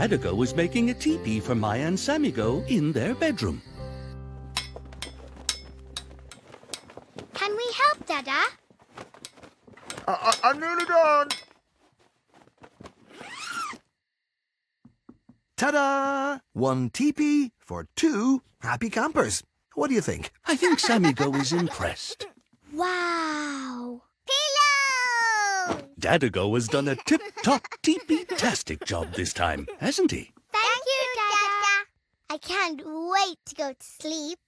Dada Go was making a teepee for Mya and Sammy Go in their bedroom. Can we help, Dada? I'm nearly done. Ta-da! 1 teepee for 2 happy campers. What do you think? I think Sammy Go is impressed. Wow! Pillow! Dada Go has done a tip-top teepee-tastic job this time, hasn't he? Thank you, Dada. I can't wait to go to sleep.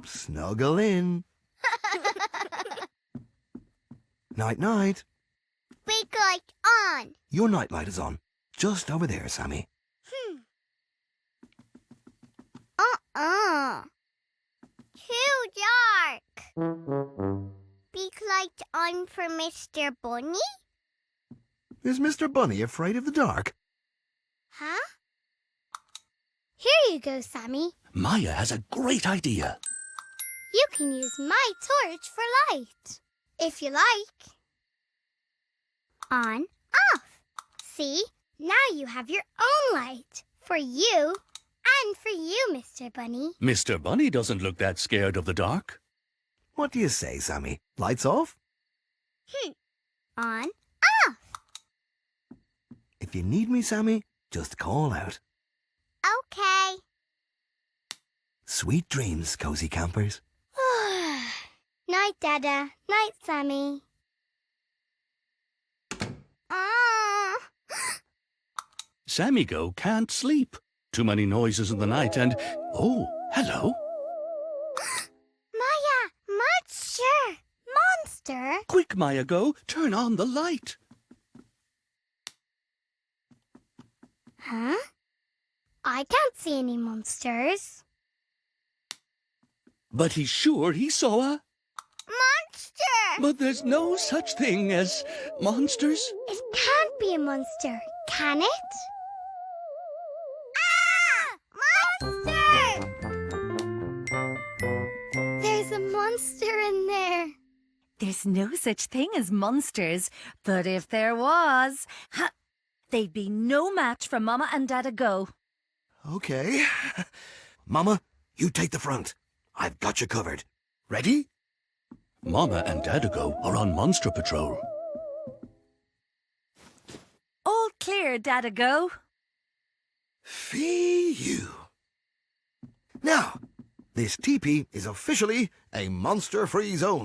Snuggle in. Night-night. Big light on. Your nightlight is on. Just over there, Sammy. Too dark. Big light on for Mr. Bunny? Is Mr. Bunny afraid of the dark? Huh? Here you go, Sammy. Mya has a great idea. You can use my torch for light, if you like. On, off. See? Now you have your own light. For you and for you, Mr. Bunny. Mr. Bunny doesn't look that scared of the dark. What do you say, Sammy? Lights off? On, off. If you need me, Sammy, just call out. Okay. Sweet dreams, cozy campers. Night, Dada. Night, Sammy. Sammy Go can't sleep. Too many noises in the night and... Oh, hello. Mya! Monster! Quick, Mya Go, turn on the light. Huh? I can't see any monsters. But he's sure he saw a... Monster! But there's no such thing as monsters. It can't be a monster, can it? Monster! There's a monster in there. There's no such thing as monsters, but if there was, they'd be no match for Mama and Dada Go. Okay. Mama, you take the front. I've got you covered. Ready? Mama and Dada Go are on monster patrol. All clear, Dada Go. Fee you. Now, this teepee is officially a monster-free zone.